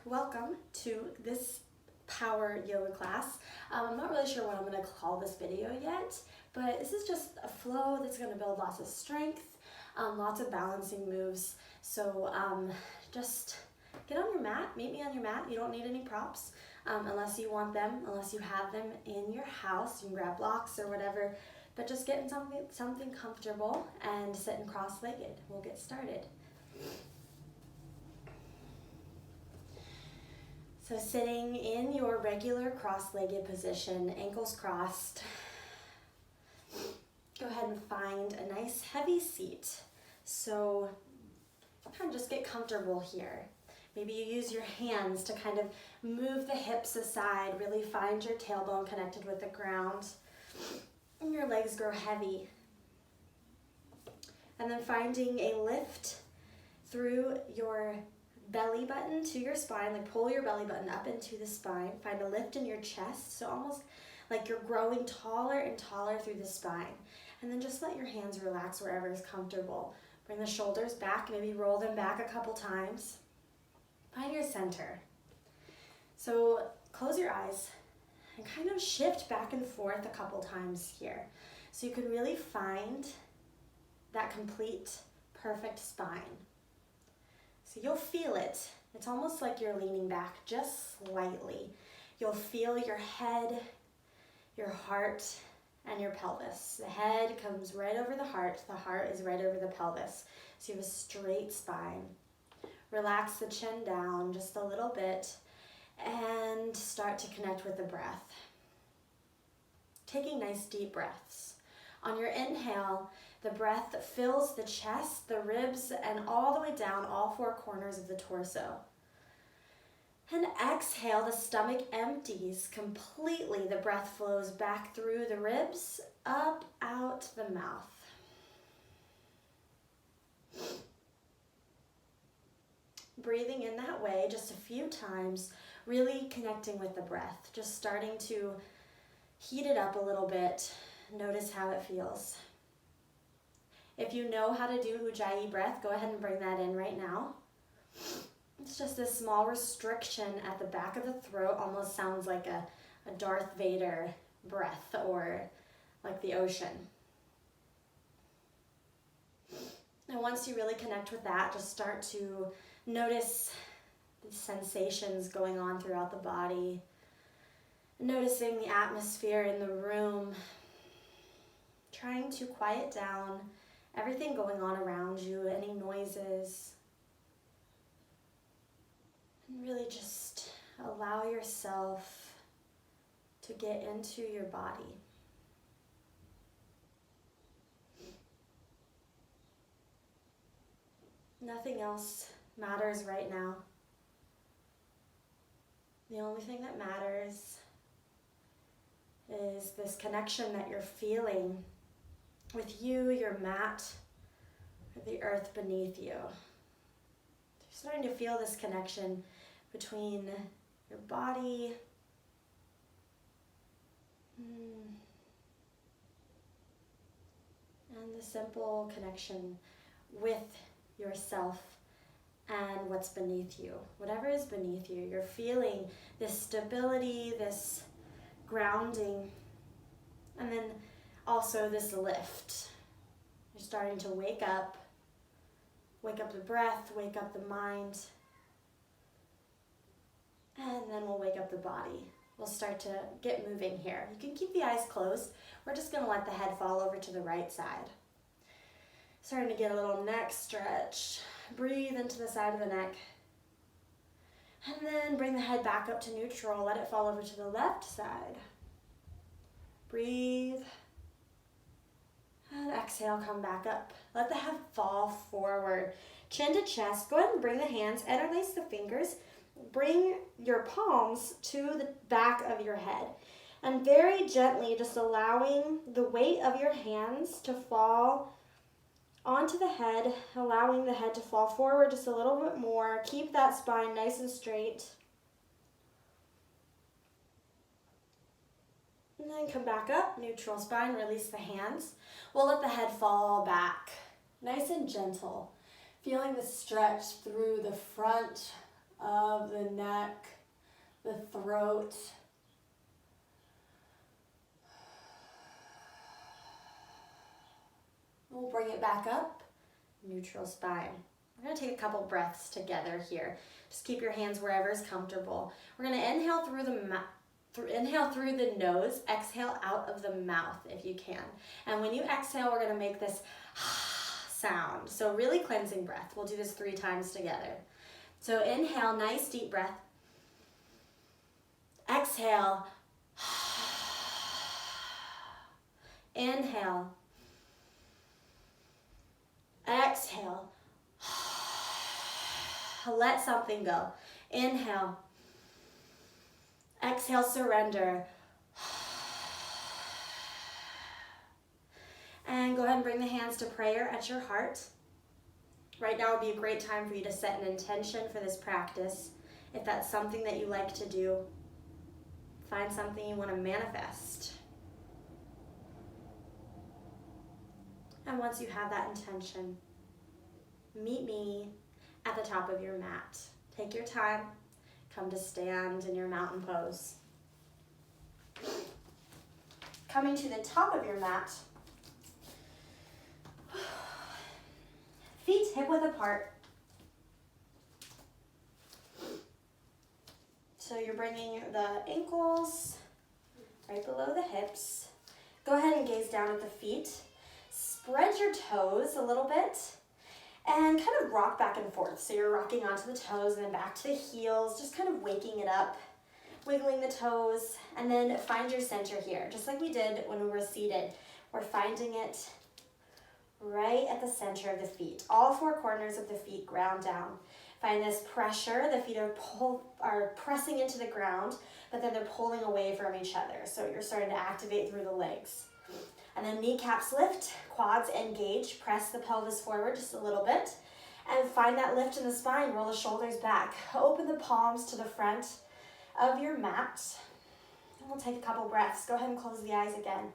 welcome to this power yoga class. I'm not really sure what I'm going to call this video yet, but this is just a flow that's going to build lots of strength, lots of balancing moves. So just get on your mat, meet me on your mat. You don't need any props unless you want them, unless you have them in your house. You can grab blocks or whatever, but just get in something comfortable and sit in cross-legged. We'll get started. So sitting in your regular cross-legged position, ankles crossed, go ahead and find a nice heavy seat. So kind of just get comfortable here. Maybe you use your hands to kind of move the hips aside, really find your tailbone connected with the ground, and your legs grow heavy. And then finding a lift through your belly button to your spine, like pull your belly button up into the spine. Find a lift in your chest, so almost like you're growing taller and taller through the spine. And then just let your hands relax wherever is comfortable. Bring the shoulders back, maybe roll them back a couple times. Find your center. So close your eyes and kind of shift back and forth a couple times here. So you can really find that complete, perfect spine. So you'll feel it. It's almost like you're leaning back just slightly. You'll feel your head, your heart, and your pelvis. The head comes right over the heart is right over the pelvis. So you have a straight spine. Relax the chin down just a little bit and start to connect with the breath. Taking nice deep breaths. On your inhale, the breath fills the chest, the ribs, and all the way down all four corners of the torso. And exhale, the stomach empties completely. The breath flows back through the ribs, up, out the mouth. Breathing in that way just a few times, really connecting with the breath, just starting to heat it up a little bit. Notice how it feels. If you know how to do Ujjayi breath, go ahead and bring that in right now. It's just a small restriction at the back of the throat, almost sounds like a Darth Vader breath or like the ocean. And once you really connect with that, just start to notice the sensations going on throughout the body. Noticing the atmosphere in the room. Trying to quiet down everything going on around you, any noises. And really just allow yourself to get into your body. Nothing else matters right now. The only thing that matters is this connection that you're feeling with you, your mat, or the earth beneath you. You're starting to feel this connection between your body and the simple connection with yourself and what's beneath you. Whatever is beneath you, you're feeling this stability, this grounding, and then also this lift. You're starting to wake up the breath, wake up the mind, and then we'll wake up the body. We'll start to get moving here. You can keep the eyes closed. We're just going to let the head fall over to the right side. Starting to get a little neck stretch. Breathe into the side of the neck. And then bring the head back up to neutral. Let it fall over to the left side. Breathe. And exhale, come back up. Let the head fall forward. Chin to chest. Go ahead and bring the hands, interlace the fingers. Bring your palms to the back of your head. And very gently, just allowing the weight of your hands to fall onto the head, allowing the head to fall forward just a little bit more. Keep that spine nice and straight. And then come back up, neutral spine, release the hands. We'll let the head fall back, nice and gentle. Feeling the stretch through the front of the neck, the throat. We'll bring it back up, neutral spine. We're gonna take a couple breaths together here. Just keep your hands wherever is comfortable. We're gonna inhale through the nose, exhale out of the mouth if you can. And when you exhale, we're gonna make this sound. So really cleansing breath. We'll do this 3 times together. So inhale, nice deep breath. Exhale. Inhale. Exhale. Let something go. Inhale. Exhale, surrender. And go ahead and bring the hands to prayer at your heart. Right now would be a great time for you to set an intention for this practice. If that's something that you like to do, find something you want to manifest. And once you have that intention, meet me at the top of your mat. Take your time. Come to stand in your mountain pose. Coming to the top of your mat, feet hip width apart. So you're bringing the ankles right below the hips. Go ahead and gaze down at the feet. Spread your toes a little bit and kind of rock back and forth. So you're rocking onto the toes and then back to the heels, just kind of waking it up, wiggling the toes, and then find your center here. Just like we did when we were seated, we're finding it right at the center of the feet. All 4 corners of the feet ground down. Find this pressure. The feet are pressing into the ground, but then they're pulling away from each other. So you're starting to activate through the legs. And then kneecaps lift, quads engage, press the pelvis forward just a little bit, and find that lift in the spine. Roll the shoulders back. Open the palms to the front of your mat. And we'll take a couple breaths. Go ahead and close the eyes again.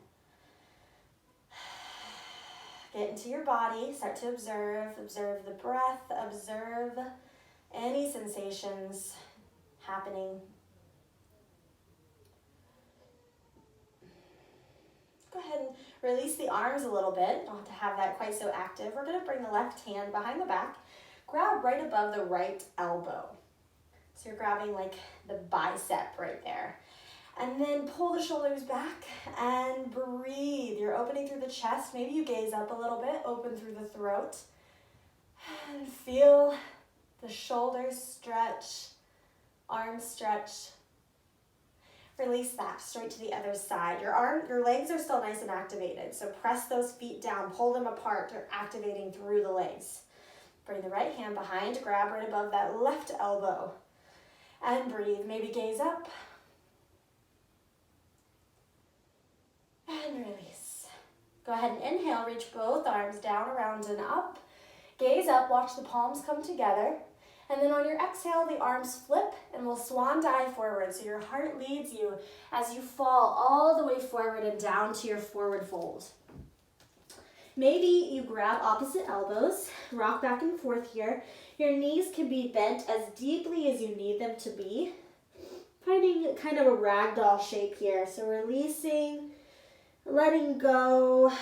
Get into your body. Start to observe. Observe the breath. Observe any sensations happening. Go ahead and release the arms a little bit. Don't have to have that quite so active. We're going to bring the left hand behind the back. Grab right above the right elbow. So you're grabbing like the bicep right there. And then pull the shoulders back and breathe. You're opening through the chest. Maybe you gaze up a little bit. Open through the throat. And feel the shoulders stretch, arms stretch. Release that straight to the other side. Your legs are still nice and activated, so press those feet down, pull them apart. They're activating through the legs. Bring the right hand behind, grab right above that left elbow, and breathe. Maybe gaze up, and release. Go ahead and inhale, reach both arms down, around, and up. Gaze up, watch the palms come together. And then on your exhale, the arms flip and we'll swan dive forward. So your heart leads you as you fall all the way forward and down to your forward fold. Maybe you grab opposite elbows, rock back and forth here. Your knees can be bent as deeply as you need them to be. Finding kind of a ragdoll shape here. So releasing, letting go,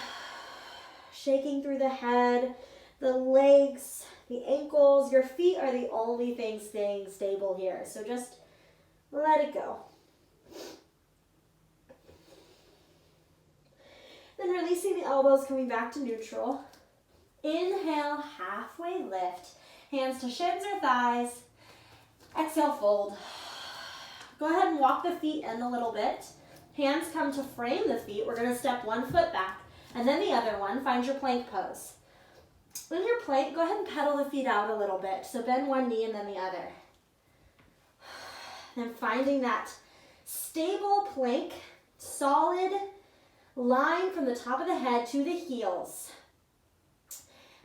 shaking through the head, the legs, the ankles. Your feet are the only thing staying stable here. So just let it go. Then releasing the elbows, coming back to neutral. Inhale, halfway lift. Hands to shins or thighs. Exhale, fold. Go ahead and walk the feet in a little bit. Hands come to frame the feet. We're going to step one foot back and then the other one. Find your plank pose. In your plank, go ahead and pedal the feet out a little bit. So bend one knee and then the other. Then finding that stable plank, solid line from the top of the head to the heels.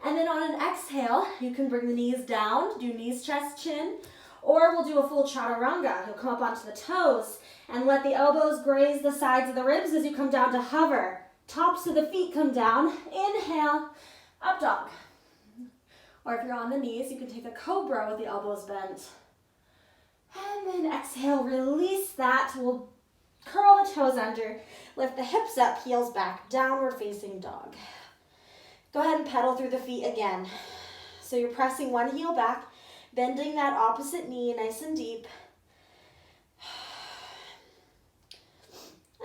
And then on an exhale, you can bring the knees down, do knees, chest, chin, or we'll do a full chaturanga. You'll come up onto the toes and let the elbows graze the sides of the ribs as you come down to hover. Tops of the feet come down. Inhale, up dog. Or if you're on the knees, you can take a cobra with the elbows bent. And then exhale, release that. We'll curl the toes under, lift the hips up, heels back, downward facing dog. Go ahead and pedal through the feet again. So you're pressing one heel back, bending that opposite knee nice and deep.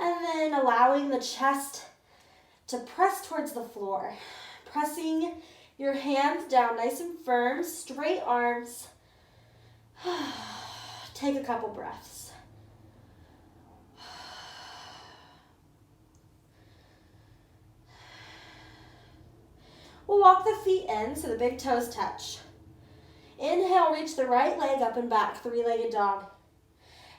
And then allowing the chest to press towards the floor. Pressing your hands down nice and firm, straight arms. Take a couple breaths. We'll walk the feet in so the big toes touch. Inhale, reach the right leg up and back, three-legged dog.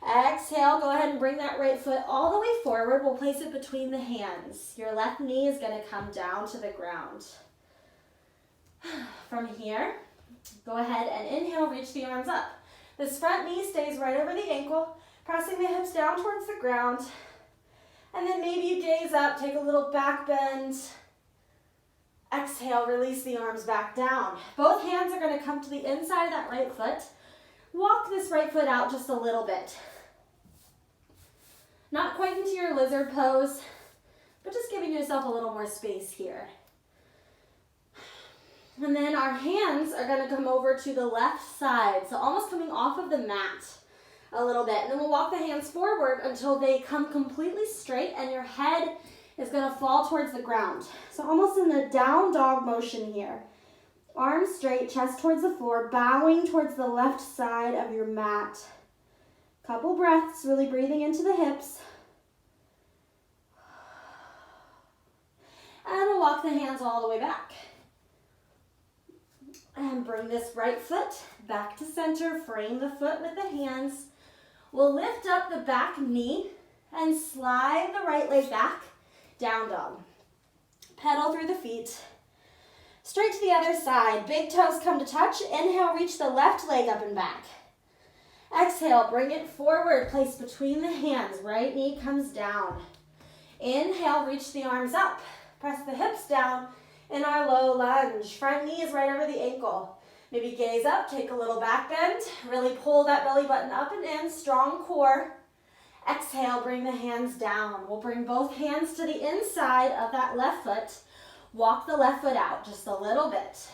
Exhale, go ahead and bring that right foot all the way forward. We'll place it between the hands. Your left knee is going to come down to the ground. From here, go ahead and inhale, reach the arms up. This front knee stays right over the ankle, pressing the hips down towards the ground. And then maybe you gaze up, take a little back bend. Exhale, release the arms back down. Both hands are going to come to the inside of that right foot. Walk this right foot out just a little bit. Not quite into your lizard pose, but just giving yourself a little more space here. And then our hands are going to come over to the left side, so almost coming off of the mat a little bit. And then we'll walk the hands forward until they come completely straight and your head is going to fall towards the ground. So almost in a down dog motion here. Arms straight, chest towards the floor, bowing towards the left side of your mat. Couple breaths, really breathing into the hips. And we'll walk the hands all the way back. And bring this right foot back to center. Frame the foot with the hands. We'll lift up the back knee and slide the right leg back. Down dog. Pedal through the feet. Straight to the other side. Big toes come to touch. Inhale, reach the left leg up and back. Exhale, bring it forward. Place between the hands. Right knee comes down. Inhale, reach the arms up. Press the hips down in our low lunge. Front knee is right over the ankle. Maybe gaze up, take a little back bend. Really pull that belly button up and in. Strong core. Exhale, bring the hands down. We'll bring both hands to the inside of that left foot. Walk the left foot out just a little bit.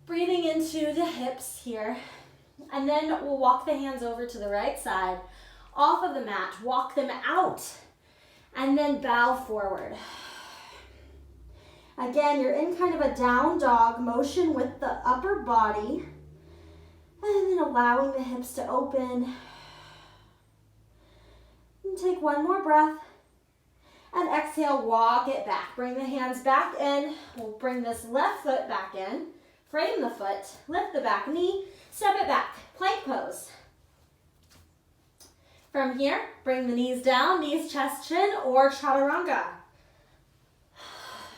Breathing into the hips here. And then we'll walk the hands over to the right side, off of the mat. Walk them out. And then bow forward. Again, you're in kind of a down dog motion with the upper body. And then allowing the hips to open. And take one more breath. And exhale, walk it back. Bring the hands back in. We'll bring this left foot back in. Frame the foot. Lift the back knee. Step it back. Plank pose. From here, bring the knees down. Knees, chest, chin, or chaturanga.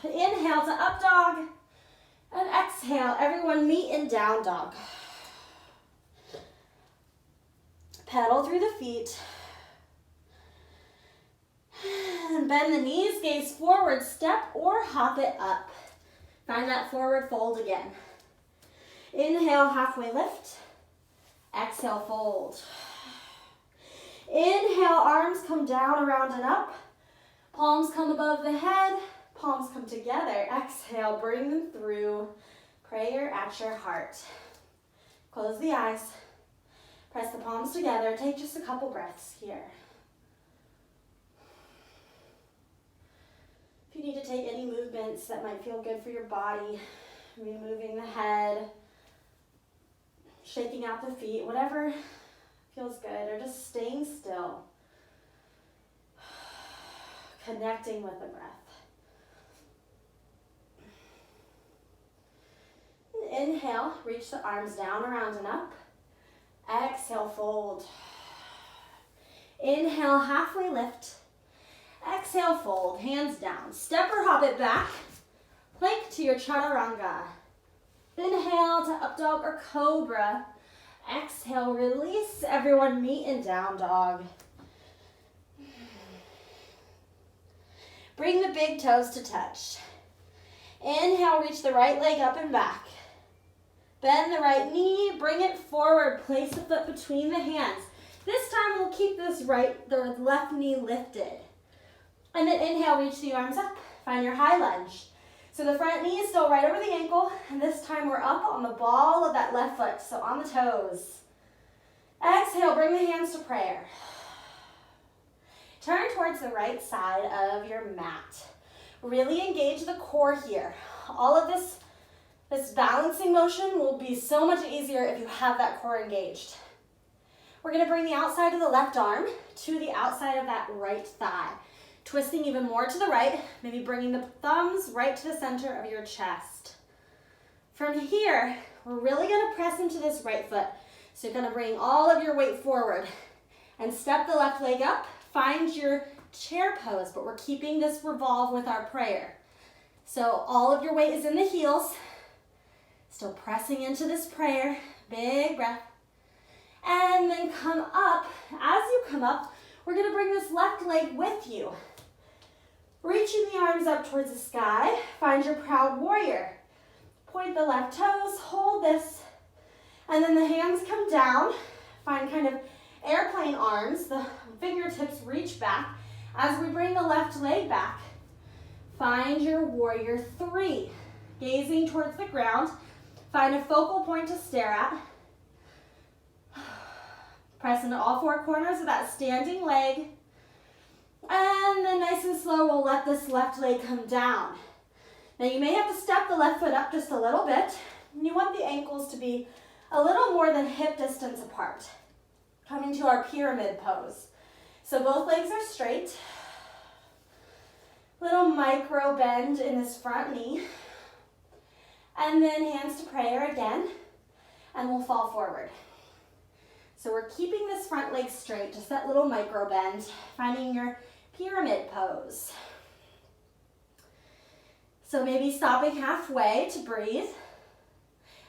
Inhale to up dog. And exhale. Everyone meet in down dog. Pedal through the feet. And bend the knees, gaze forward, step or hop it up. Find that forward fold again. Inhale, halfway lift. Exhale, fold. Inhale, arms come down, around and up. Palms come above the head. Palms come together. Exhale, bring them through. Prayer at your heart. Close the eyes. Press the palms together. Take just a couple breaths here. If you need to take any movements that might feel good for your body, removing the head, shaking out the feet, whatever feels good, or just staying still, connecting with the breath. Inhale, reach the arms down, around and up. Exhale, fold. Inhale, halfway lift. Exhale, fold, hands down. Step or hop it back. Plank to your chaturanga. Inhale to up dog or cobra. Exhale, release. Everyone meet in down dog. Bring the big toes to touch. Inhale, reach the right leg up and back. Bend the right knee, bring it forward, place the foot between the hands. This time we'll keep the left knee lifted. And then inhale, reach the arms up, find your high lunge. So the front knee is still right over the ankle, and this time we're up on the ball of that left foot, so on the toes. Exhale, bring the hands to prayer. Turn towards the right side of your mat. Really engage the core here. All of this balancing motion will be so much easier if you have that core engaged. We're gonna bring the outside of the left arm to the outside of that right thigh. Twisting even more to the right, maybe bringing the thumbs right to the center of your chest. From here, we're really gonna press into this right foot. So you're gonna bring all of your weight forward and step the left leg up, find your chair pose, but we're keeping this revolve with our prayer. So all of your weight is in the heels, still pressing into this prayer, big breath. And then come up. As you come up, we're gonna bring this left leg with you. Reaching the arms up towards the sky, find your proud warrior. Point the left toes, hold this, and then the hands come down. Find kind of airplane arms, the fingertips reach back. As we bring the left leg back, find your warrior three. Gazing towards the ground, find a focal point to stare at. Press into all four corners of that standing leg. And then nice and slow, we'll let this left leg come down. Now you may have to step the left foot up just a little bit. You want the ankles to be a little more than hip distance apart. Coming to our pyramid pose. So both legs are straight. Little micro bend in this front knee. And then hands to prayer again. And we'll fall forward. So we're keeping this front leg straight, just that little micro bend, finding your pyramid pose. So maybe stopping halfway to breathe.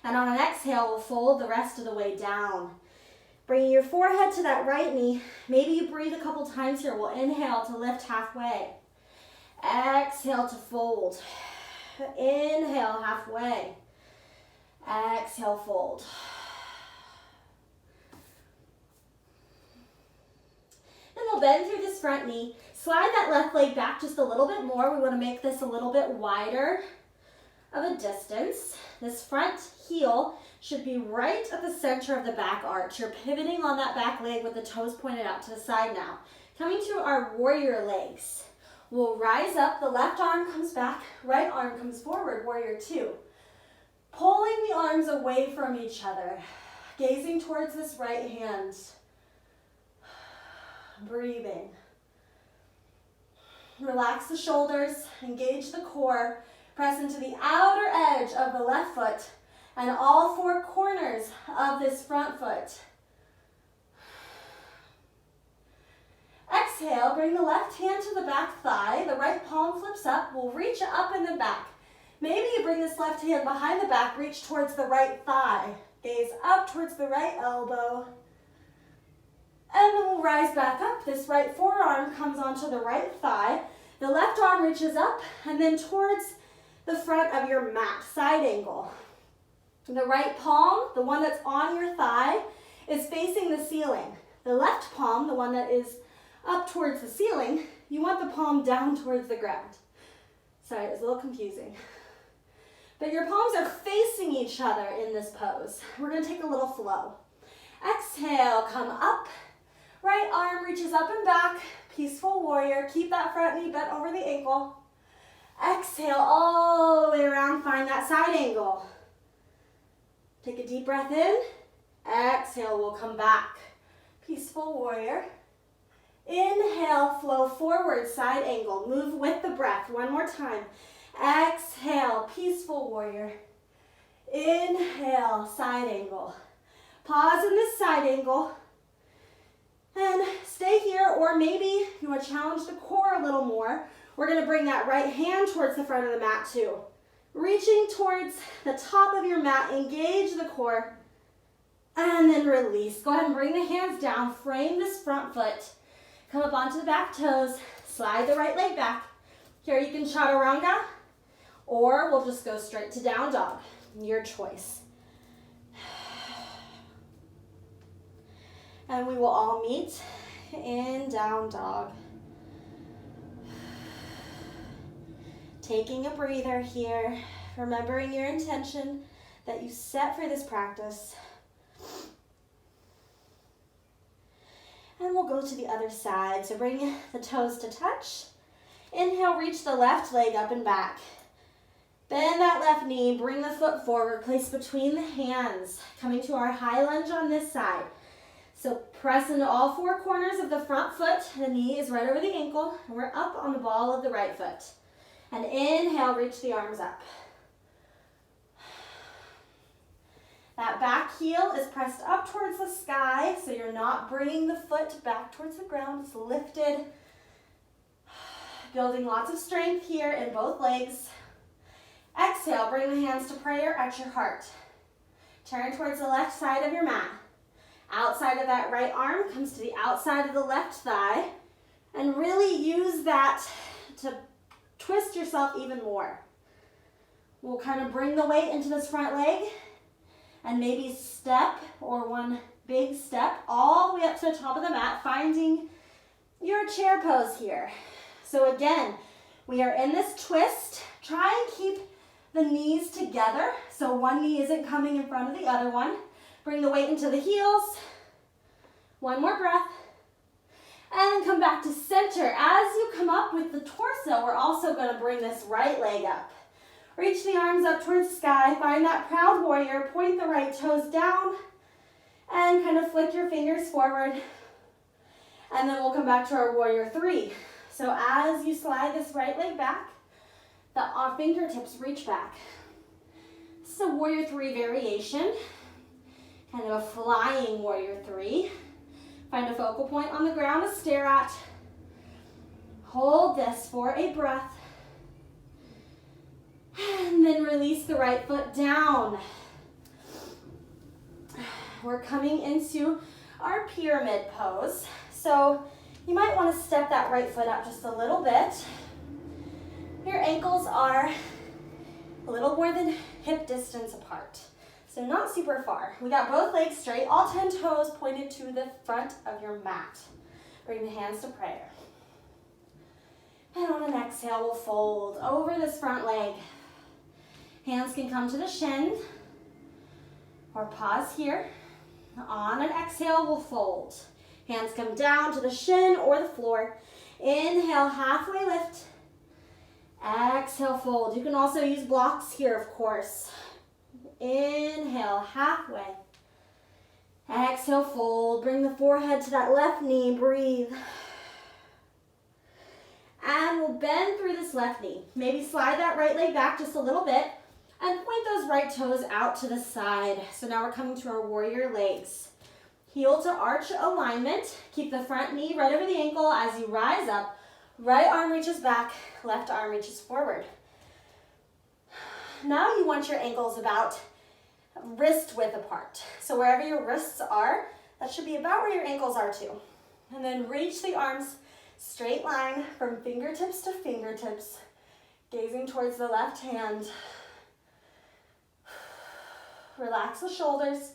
And on an exhale, we'll fold the rest of the way down. Bringing your forehead to that right knee. Maybe you breathe a couple times here. We'll inhale to lift halfway. Exhale to fold. Inhale halfway. Exhale, fold. Then we'll bend through this front knee. Slide that left leg back just a little bit more. We want to make this a little bit wider of a distance. This front heel should be right at the center of the back arch. You're pivoting on that back leg with the toes pointed out to the side now. Coming to our warrior legs. We'll rise up, the left arm comes back, right arm comes forward, warrior two. Pulling the arms away from each other. Gazing towards this right hand. Breathing. Relax the shoulders, engage the core, press into the outer edge of the left foot and all four corners of this front foot. Exhale, bring the left hand to the back thigh, the right palm flips up, we'll reach up and then back. Maybe you bring this left hand behind the back, reach towards the right thigh, gaze up towards the right elbow. And then we'll rise back up. This right forearm comes onto the right thigh. The left arm reaches up and then towards the front of your mat, side angle. The right palm, the one that's on your thigh, is facing the ceiling. The left palm, the one that is up towards the ceiling, you want the palm down towards the ground. Sorry, it was a little confusing. But your palms are facing each other in this pose. We're going to take a little flow. Exhale, come up. Right arm reaches up and back, peaceful warrior. Keep that front knee bent over the ankle. Exhale all the way around, find that side angle. Take a deep breath in. Exhale, we'll come back. Peaceful warrior. Inhale, flow forward, side angle. Move with the breath. One more time. Exhale, peaceful warrior. Inhale, side angle. Pause in this side angle. And stay here, or maybe you want to challenge the core a little more. We're going to bring that right hand towards the front of the mat too. Reaching towards the top of your mat, engage the core, and then release. Go ahead and bring the hands down, frame this front foot. Come up onto the back toes, slide the right leg back. Here you can chaturanga, or we'll just go straight to down dog, your choice. And we will all meet in down dog. Taking a breather here, remembering your intention that you set for this practice. And we'll go to the other side. So bring the toes to touch. Inhale, reach the left leg up and back. Bend that left knee, bring the foot forward, place between the hands, coming to our high lunge on this side. So press into all four corners of the front foot. The knee is right over the ankle, and we're up on the ball of the right foot. And inhale, reach the arms up. That back heel is pressed up towards the sky, so you're not bringing the foot back towards the ground. It's lifted. Building lots of strength here in both legs. Exhale, bring the hands to prayer at your heart. Turn towards the left side of your mat. Outside of that right arm comes to the outside of the left thigh. And really use that to twist yourself even more. We'll kind of bring the weight into this front leg and maybe step or one big step all the way up to the top of the mat, finding your chair pose here. So again, we are in this twist. Try and keep the knees together so one knee isn't coming in front of the other one. Bring the weight into the heels. One more breath. And come back to center. As you come up with the torso, we're also going to bring this right leg up. Reach the arms up towards the sky. Find that proud warrior. Point the right toes down. And kind of flick your fingers forward. And then we'll come back to our warrior three. So as you slide this right leg back, the fingertips reach back. This is a warrior three variation. Kind of a flying warrior three. Find a focal point on the ground to stare at. Hold this for a breath. And then release the right foot down. We're coming into our pyramid pose. So you might want to step that right foot up just a little bit. Your ankles are a little more than hip distance apart. So not super far. We got both legs straight, all 10 toes pointed to the front of your mat. Bring the hands to prayer. And on an exhale, we'll fold over this front leg. Hands can come to the shin or pause here. On an exhale, we'll fold. Hands come down to the shin or the floor. Inhale, halfway lift. Exhale, fold. You can also use blocks here, of course. Inhale, halfway. Exhale, fold. Bring the forehead to that left knee. Breathe. And we'll bend through this left knee. Maybe slide that right leg back just a little bit and point those right toes out to the side. So now we're coming to our warrior legs. Heel to arch alignment. Keep the front knee right over the ankle as you rise up. Right arm reaches back, left arm reaches forward. Now you want your ankles about wrist width apart. So wherever your wrists are, that should be about where your ankles are too. And then reach the arms straight line from fingertips to fingertips, gazing towards the left hand. Relax the shoulders.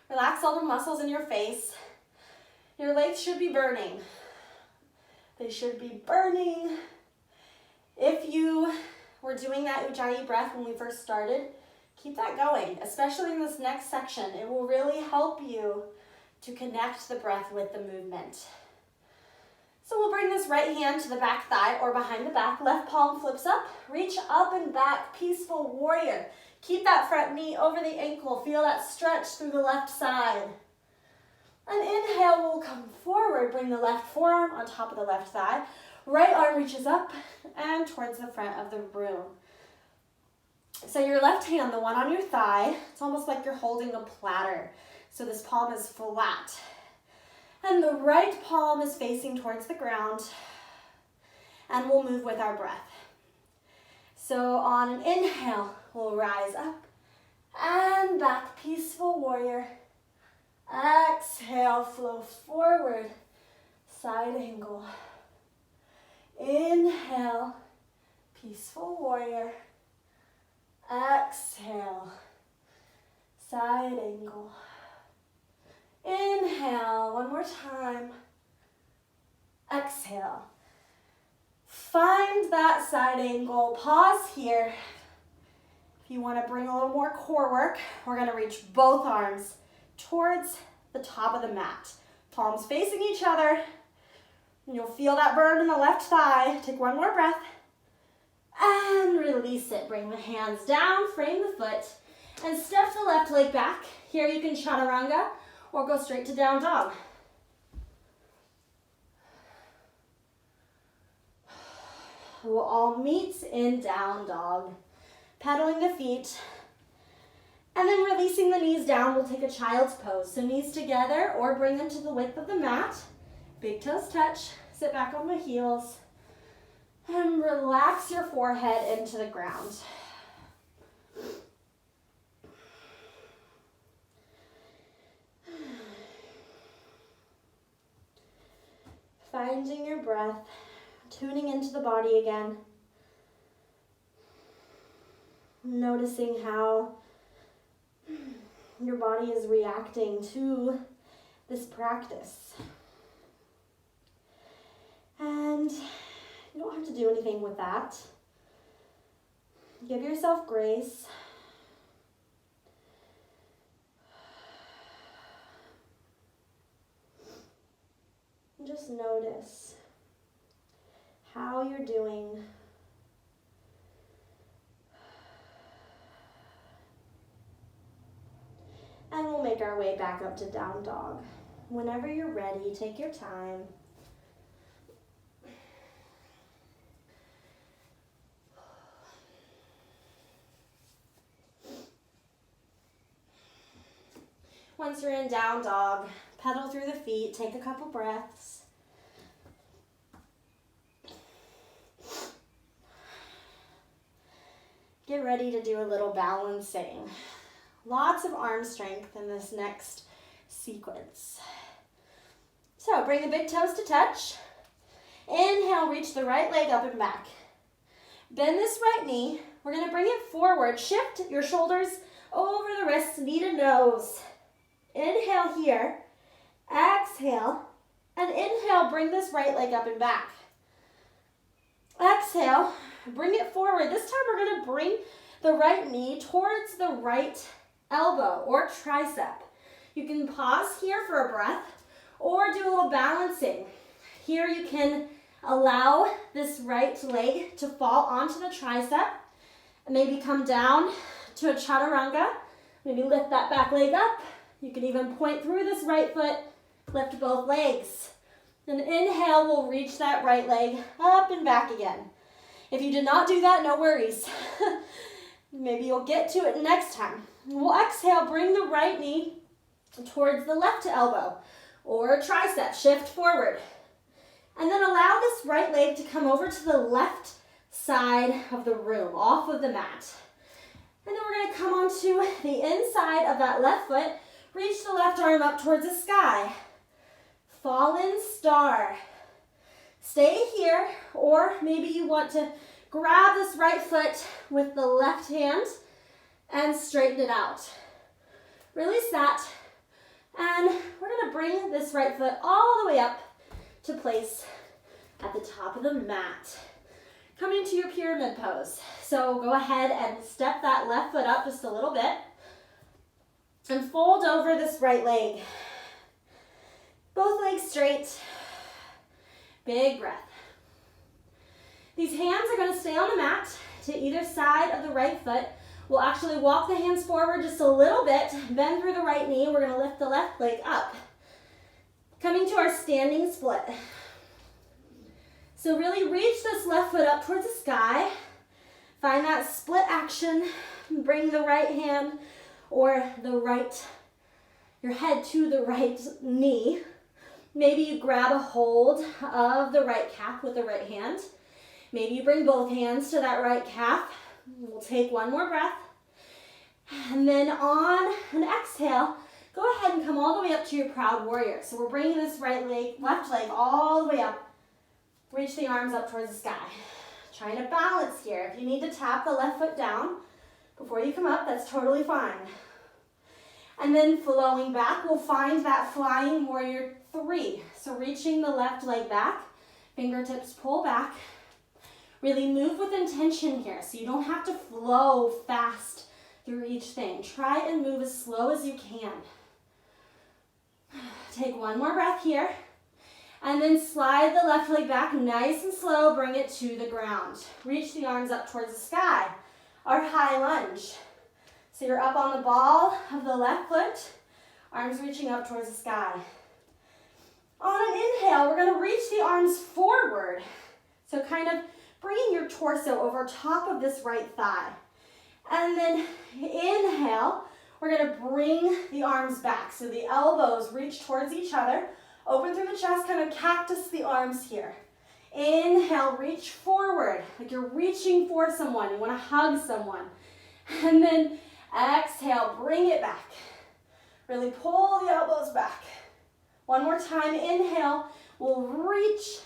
Relax all the muscles in your face. Your legs should be burning. They should be burning. If you were doing that Ujjayi breath when we first started, keep that going, especially in this next section. It will really help you to connect the breath with the movement. So we'll bring this right hand to the back thigh or behind the back. Left palm flips up. Reach up and back, peaceful warrior. Keep that front knee over the ankle. Feel that stretch through the left side. And inhale, we'll come forward. Bring the left forearm on top of the left thigh. Right arm reaches up and towards the front of the room. So your left hand, the one on your thigh, it's almost like you're holding a platter. So this palm is flat. And the right palm is facing towards the ground. And we'll move with our breath. So on an inhale, we'll rise up and back, peaceful warrior. Exhale, flow forward, side angle. Inhale, peaceful warrior. Exhale, side angle. Inhale. more time. Exhale. Find that side angle. Pause here. If you want to bring a little more core work, we're going to reach both arms towards the top of the mat. Palms facing each other. And you'll feel that burn in the left thigh. Take one more breath. And release it. Bring the hands down, frame the foot, and step the left leg back. Here you can chaturanga or go straight to down dog. We'll all meet in down dog. Pedaling the feet. And then releasing the knees down, we'll take a child's pose. So knees together or bring them to the width of the mat. Big toes touch. Sit back on the heels. And relax your forehead into the ground. Finding your breath, tuning into the body again. Noticing how your body is reacting to this practice. And you don't have to do anything with that. Give yourself grace. Just notice how you're doing. And we'll make our way back up to down dog. Whenever you're ready, take your time. Once you're in down dog, pedal through the feet, take a couple breaths. Get ready to do a little balancing. Lots of arm strength in this next sequence. So bring the big toes to touch. Inhale, reach the right leg up and back. Bend this right knee. We're going to bring it forward. Shift your shoulders over the wrists, knee to nose. Inhale here. Exhale. And inhale, bring this right leg up and back. Exhale, bring it forward. This time we're going to bring the right knee towards the right elbow or tricep. You can pause here for a breath or do a little balancing. Here you can allow this right leg to fall onto the tricep and maybe come down to a chaturanga. Maybe lift that back leg up. You can even point through this right foot, lift both legs. And inhale, we'll reach that right leg up and back again. If you did not do that, no worries. Maybe you'll get to it next time. We'll exhale, bring the right knee towards the left elbow or tricep, shift forward. And then allow this right leg to come over to the left side of the room, off of the mat. And then we're going to come onto the inside of that left foot, reach the left arm up towards the sky. Fallen star. Stay here, or maybe you want to grab this right foot with the left hand and straighten it out. Release that, and we're going to bring this right foot all the way up to place at the top of the mat. Coming to your pyramid pose. So go ahead and step that left foot up just a little bit and fold over this right leg. Both legs straight. Big breath. These hands are going to stay on the mat to either side of the right foot. We'll actually walk the hands forward just a little bit, bend through the right knee. We're going to lift the left leg up. Coming to our standing split. So really reach this left foot up towards the sky. Find that split action. Bring the right hand or your head to the right knee. Maybe you grab a hold of the right calf with the right hand. Maybe you bring both hands to that right calf. We'll take one more breath. And then on an exhale, go ahead and come all the way up to your proud warrior. So we're bringing this left leg all the way up. Reach the arms up towards the sky. Trying to balance here. If you need to tap the left foot down before you come up, that's totally fine. And then flowing back, we'll find that flying warrior 3. So reaching the left leg back, fingertips pull back. Really move with intention here, so you don't have to flow fast through each thing. Try and move as slow as you can. Take one more breath here. And then slide the left leg back nice and slow, bring it to the ground. Reach the arms up towards the sky, our high lunge. So you're up on the ball of the left foot, arms reaching up towards the sky. On an inhale, we're gonna reach the arms forward. So kind of bringing your torso over top of this right thigh. And then inhale, we're gonna bring the arms back. So the elbows reach towards each other. Open through the chest, kind of cactus the arms here. Inhale, reach forward, like you're reaching for someone. You wanna hug someone. And then exhale, bring it back. Really pull the elbows back. One more time, inhale, we'll reach.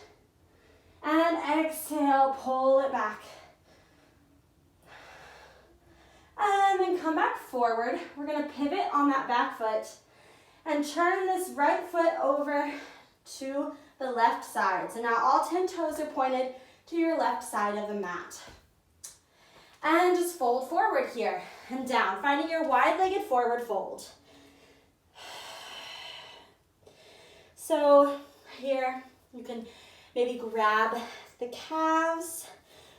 And exhale, pull it back. And then come back forward. We're gonna pivot on that back foot and turn this right foot over to the left side. So now all 10 toes are pointed to your left side of the mat. And just fold forward here and down, finding your wide-legged forward fold. So here you can maybe grab the calves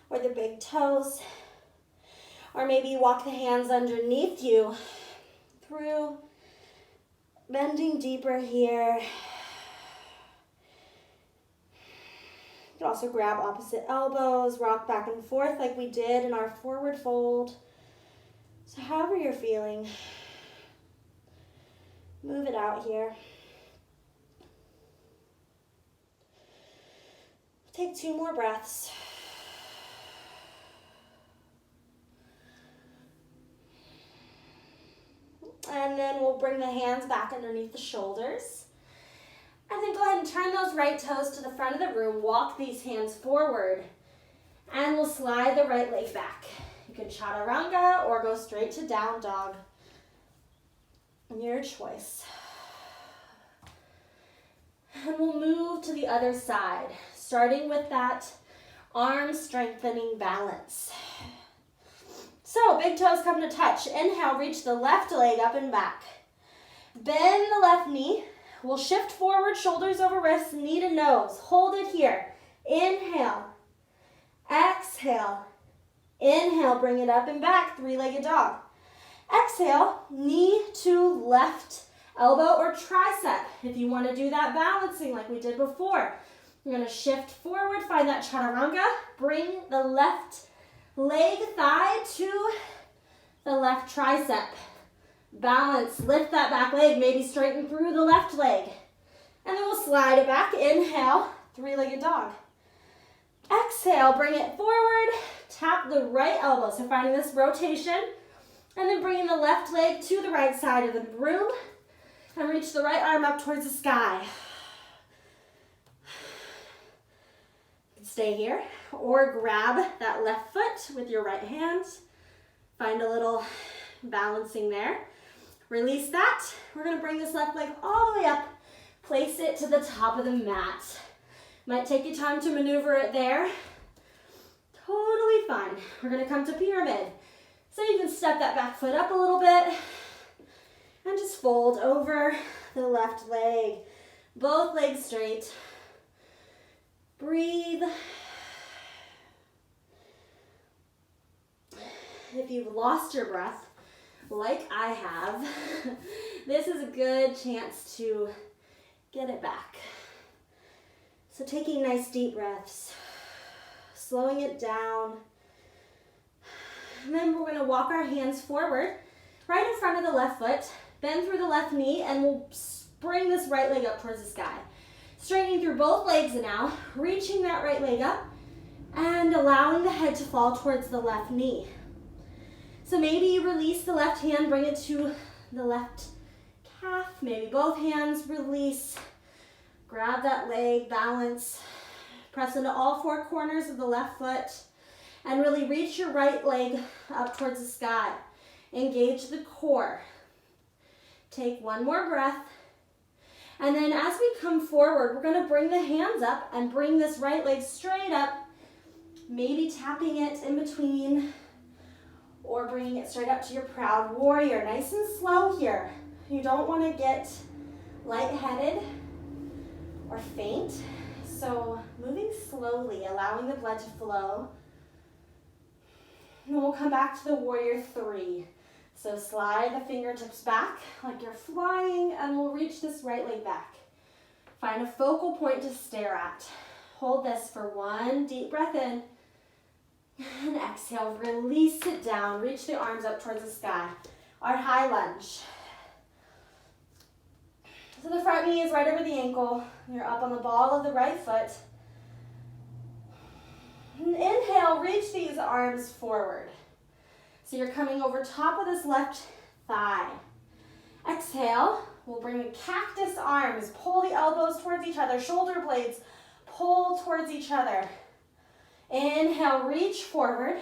or the big toes, or maybe walk the hands underneath you through, bending deeper here. You can also grab opposite elbows, rock back and forth like we did in our forward fold. So however you're feeling, move it out here. Take 2 more breaths. And then we'll bring the hands back underneath the shoulders. And then go ahead and turn those right toes to the front of the room. Walk these hands forward. And we'll slide the right leg back. You can chaturanga or go straight to down dog. Your choice. And we'll move to the other side, starting with that arm strengthening balance. So big toes come to touch. Inhale, reach the left leg up and back. Bend the left knee. We'll shift forward, shoulders over wrists, knee to nose. Hold it here. Inhale. Exhale. Inhale, bring it up and back, 3-legged dog. Exhale, knee to left elbow or tricep. If you want to do that balancing like we did before, you're going to shift forward, find that chaturanga, bring the left leg thigh to the left tricep. Balance, lift that back leg, maybe straighten through the left leg. And then we'll slide it back. Inhale, 3-legged dog. Exhale, bring it forward, tap the right elbow. So finding this rotation, and then bringing the left leg to the right side of the room, and reach the right arm up towards the sky. Stay here, or grab that left foot with your right hand. Find a little balancing there. Release that. We're gonna bring this left leg all the way up, place it to the top of the mat. Might take you time to maneuver it there. Totally fine. We're gonna come to pyramid. So you can step that back foot up a little bit and just fold over the left leg. Both legs straight. Breathe. If you've lost your breath, like I have, this is a good chance to get it back. So taking nice deep breaths, slowing it down. And then we're going to walk our hands forward, right in front of the left foot, bend through the left knee, and we'll bring this right leg up towards the sky. Straightening through both legs now, reaching that right leg up, and allowing the head to fall towards the left knee. So maybe you release the left hand, bring it to the left calf, maybe both hands, release. Grab that leg, balance, press into all 4 corners of the left foot, and really reach your right leg up towards the sky. Engage the core. Take one more breath. And then as we come forward, we're going to bring the hands up and bring this right leg straight up, maybe tapping it in between or bringing it straight up to your proud warrior. Nice and slow here. You don't want to get lightheaded or faint. So moving slowly, allowing the blood to flow. And we'll come back to the warrior 3. So slide the fingertips back like you're flying, and we'll reach this right leg back. Find a focal point to stare at. Hold this for one deep breath in. And exhale, release it down. Reach the arms up towards the sky. Our high lunge. So the front knee is right over the ankle. You're up on the ball of the right foot. And inhale, reach these arms forward. So you're coming over top of this left thigh. Exhale, we'll bring the cactus arms. Pull the elbows towards each other. Shoulder blades pull towards each other. Inhale, reach forward.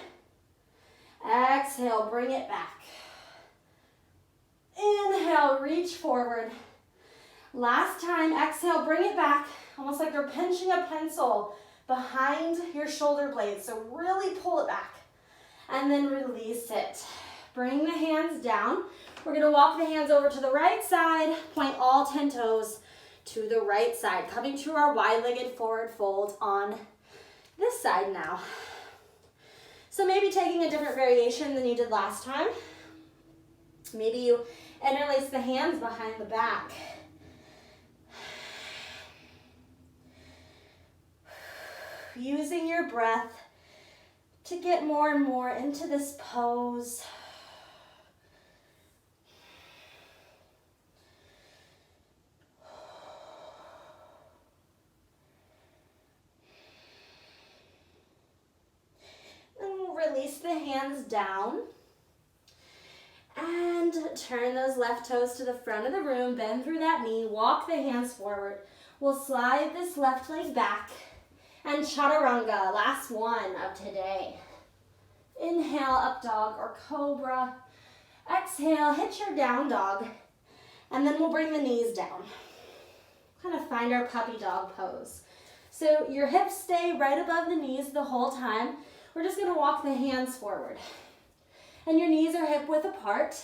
Exhale, bring it back. Inhale, reach forward. Last time, exhale, bring it back. Almost like you're pinching a pencil behind your shoulder blades. So really pull it back. And then release it. Bring the hands down. We're going to walk the hands over to the right side. Point all 10 toes to the right side. Coming to our wide-legged forward fold on this side now. So maybe taking a different variation than you did last time. Maybe you interlace the hands behind the back. Using your breath to get more and more into this pose. Then we'll release the hands down and turn those left toes to the front of the room. Bend through that knee. Walk the hands forward. We'll slide this left leg back. And chaturanga, last one of today. Inhale, up dog or cobra. Exhale, hit your down dog. And then we'll bring the knees down. Kind of find our puppy dog pose. So your hips stay right above the knees the whole time. We're just going to walk the hands forward. And your knees are hip width apart.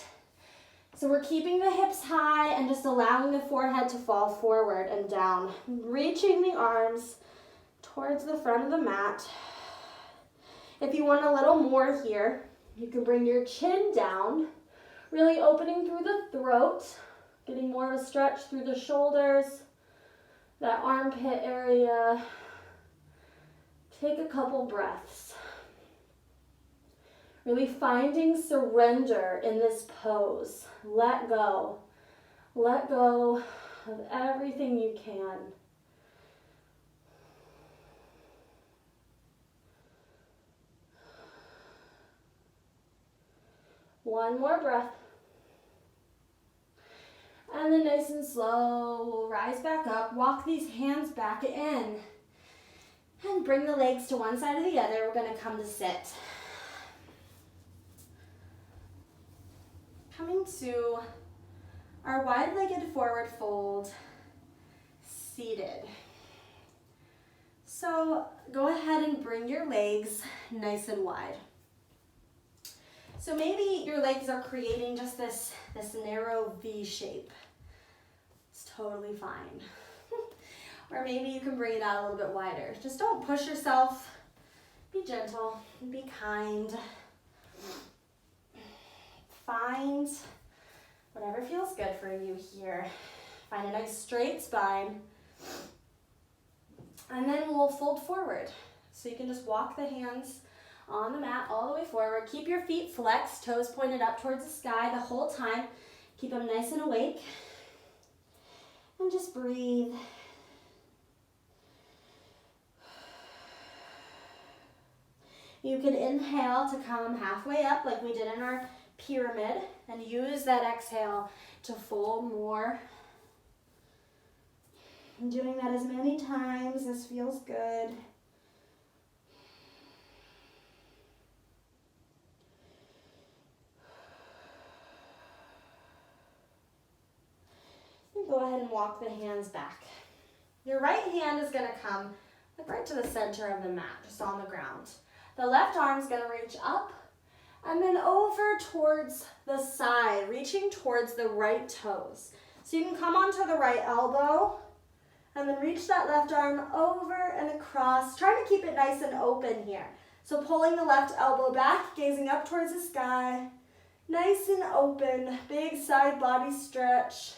So we're keeping the hips high and just allowing the forehead to fall forward and down. Reaching the arms towards the front of the mat. If you want a little more here, you can bring your chin down, really opening through the throat, getting more of a stretch through the shoulders, that armpit area. Take a couple breaths. Really finding surrender in this pose. Let go. Let go of everything you can. One more breath. And then nice and slow, we'll rise back up, walk these hands back in. And bring the legs to one side or the other. We're going to come to sit. Coming to our wide-legged forward fold, seated. So go ahead and bring your legs nice and wide. So maybe your legs are creating just this narrow V shape. It's totally fine. Or maybe you can bring it out a little bit wider. Just don't push yourself. Be gentle, be kind. Find whatever feels good for you here. Find a nice straight spine. And then we'll fold forward. So you can just walk the hands on the mat all the way forward. Keep your feet flexed, toes pointed up towards the sky the whole time. Keep them nice and awake. And just breathe. You can inhale to come halfway up like we did in our pyramid and use that exhale to fold more. And doing that as many times as feels good. walk the hands back. Your right hand is gonna come like right to the center of the mat, just on the ground. The left arm's gonna reach up and then over towards the side, reaching towards the right toes. So you can come onto the right elbow and then reach that left arm over and across. Try to keep it nice and open here. So pulling the left elbow back, gazing up towards the sky. Nice and open, big side body stretch.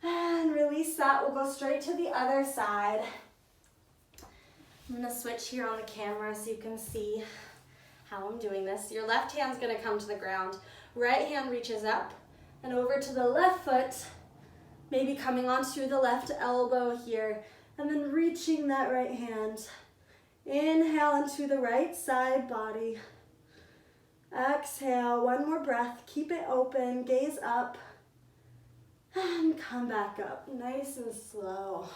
And release that, we'll go straight to the other side. I'm gonna switch here on the camera so you can see how I'm doing this. Your left hand's gonna come to the ground. Right hand reaches up and over to the left foot, maybe coming onto the left elbow here, and then reaching that right hand. Inhale into the right side body. Exhale, one more breath. Keep it open, gaze up, and come back up, nice and slow.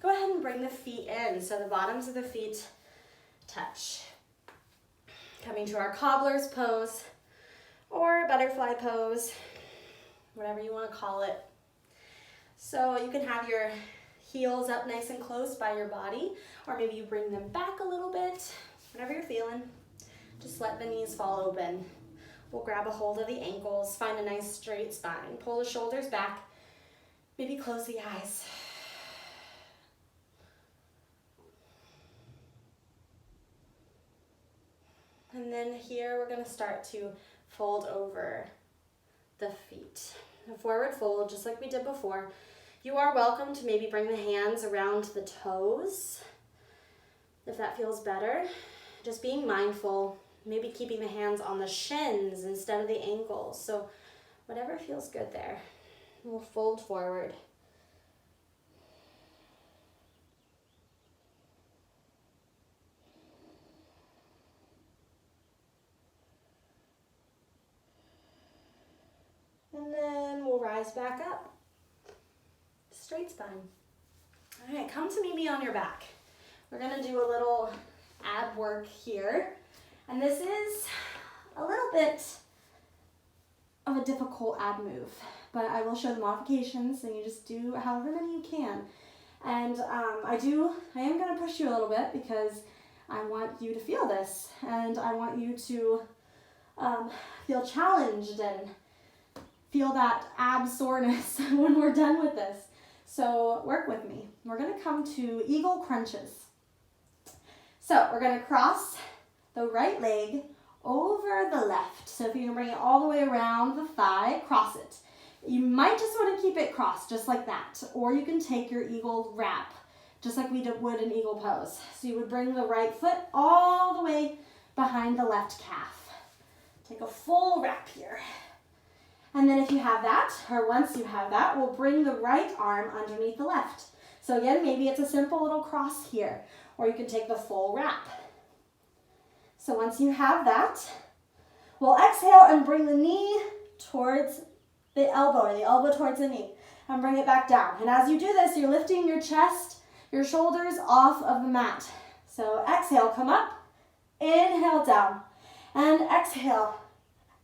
Go ahead and bring the feet in so the bottoms of the feet touch. Coming to our cobbler's pose or butterfly pose, whatever you want to call it. So you can have your heels up nice and close by your body, or maybe you bring them back a little bit, whatever you're feeling. Just let the knees fall open. We'll grab a hold of the ankles, find a nice straight spine. Pull the shoulders back, maybe close the eyes. And then here we're gonna start to fold over the feet. A forward fold, just like we did before. You are welcome to maybe bring the hands around the toes, if that feels better. Just being mindful, maybe keeping the hands on the shins instead of the ankles. So whatever feels good there. We'll fold forward. And then we'll rise back up. Straight spine. All right, come to meet me on your back. We're gonna do a little ab work here. And this is a little bit of a difficult ab move, but I will show the modifications and you just do however many you can. And I am gonna push you a little bit because I want you to feel this and I want you to feel challenged and feel that ab soreness when we're done with this. So work with me. We're gonna come to eagle crunches. So we're gonna cross the right leg over the left. So if you can bring it all the way around the thigh, cross it. You might just want to keep it crossed, just like that. Or you can take your eagle wrap, just like we would in eagle pose. So you would bring the right foot all the way behind the left calf. Take a full wrap here. And then if you have that, or once you have that, we'll bring the right arm underneath the left. So again, maybe it's a simple little cross here, or you can take the full wrap. So once you have that, we'll exhale and bring the knee towards the elbow, or the elbow towards the knee, and bring it back down. And as you do this, you're lifting your chest, your shoulders off of the mat. So exhale, come up, inhale, down, and exhale,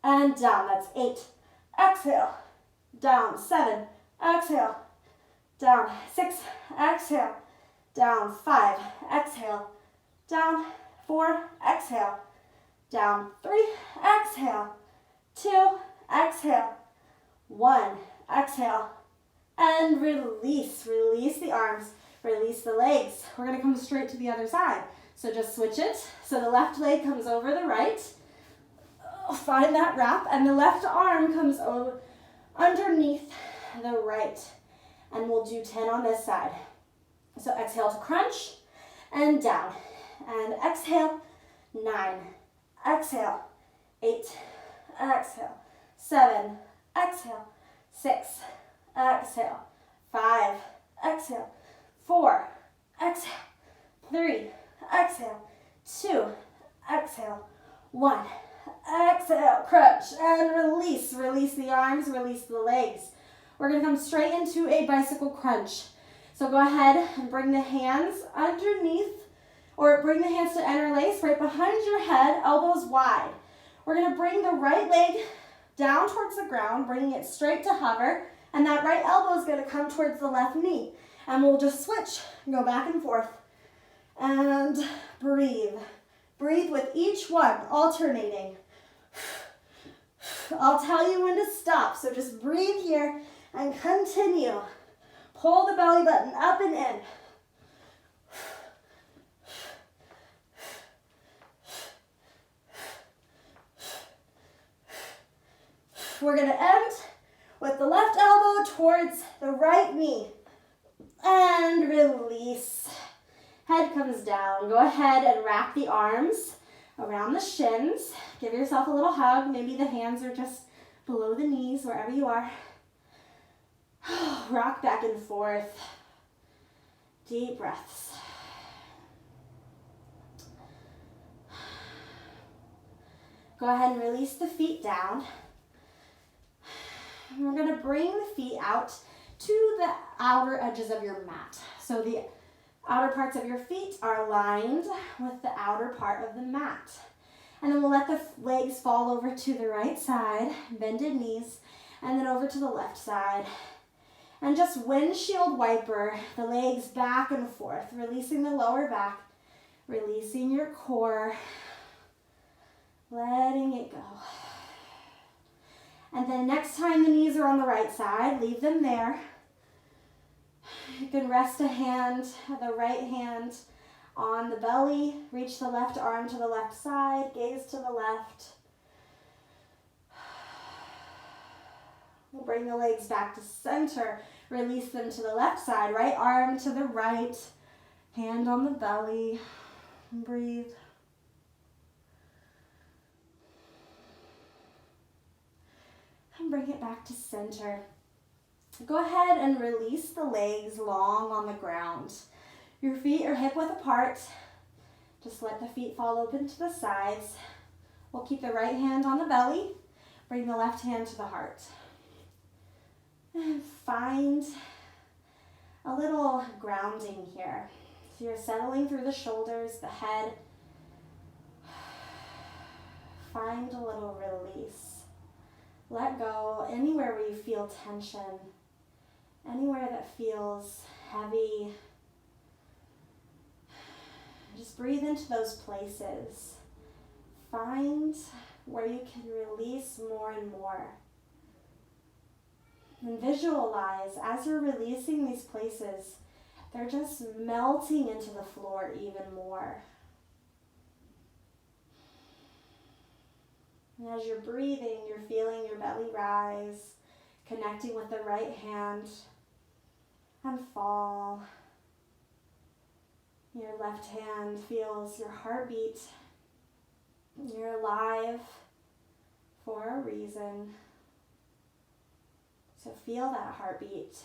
and down. That's 8. Exhale, down, 7, exhale, down, 6, exhale, down, 5, exhale, down, 4, exhale, down, 3, exhale, 2, exhale, 1, exhale, and release. Release the arms, release the legs. We're gonna come straight to the other side. So just switch it. So the left leg comes over the right. Find that wrap, and the left arm comes over underneath the right. And we'll do 10 on this side. So exhale to crunch and down. And exhale, 9. Exhale, 8. Exhale, 7. Exhale, 6. Exhale, 5. Exhale, 4. Exhale, 3. Exhale, 2. Exhale, 1. Exhale, crunch, and release. Release the arms, release the legs. We're going to come straight into a bicycle crunch. So go ahead and bring the hands underneath, or bring the hands to interlace right behind your head, elbows wide. We're going to bring the right leg down towards the ground, bringing it straight to hover, And that right elbow is going to come towards the left knee. And we'll just switch, go back and forth. And breathe. Breathe with each one, alternating. I'll tell you when to stop, so just breathe here and continue. Pull the belly button up and in. We're going to end with the left elbow towards the right knee. And release. Head comes down. Go ahead and wrap the arms around the shins. Give yourself a little hug. Maybe the hands are just below the knees, wherever you are. Rock back and forth. Deep breaths. Go ahead and release the feet down. We're going to bring the feet out to the outer edges of your mat. So the outer parts of your feet are aligned with the outer part of the mat. And then we'll let the legs fall over to the right side, bended knees, and then over to the left side. And just windshield wiper the legs back and forth, releasing the lower back, releasing your core, letting it go. And then next time the knees are on the right side, leave them there. You can rest a hand, the right hand on the belly, reach the left arm to the left side, gaze to the left. We'll bring the legs back to center, release them to the left side, right arm to the right, hand on the belly, breathe. And bring it back to center. Go ahead and release the legs long on the ground. Your feet are hip width apart. Just let the feet fall open to the sides. We'll keep the right hand on the belly. Bring the left hand to the heart. And find a little grounding here. So you're settling through the shoulders, the head. Find a little release. Let go anywhere where you feel tension, anywhere that feels heavy. Just breathe into those places. Find where you can release more and more. And visualize as you're releasing these places, they're just melting into the floor even more. And as you're breathing, you're feeling your belly rise, connecting with the right hand and fall. Your left hand feels your heartbeat. You're alive for a reason. So feel that heartbeat.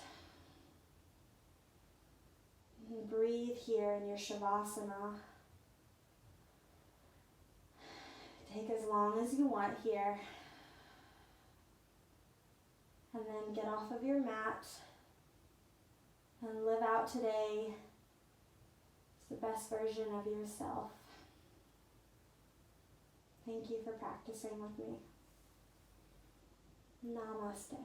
And breathe here in your Shavasana. Take as long as you want here. And then get off of your mat and live out today as the best version of yourself. Thank you for practicing with me. Namaste.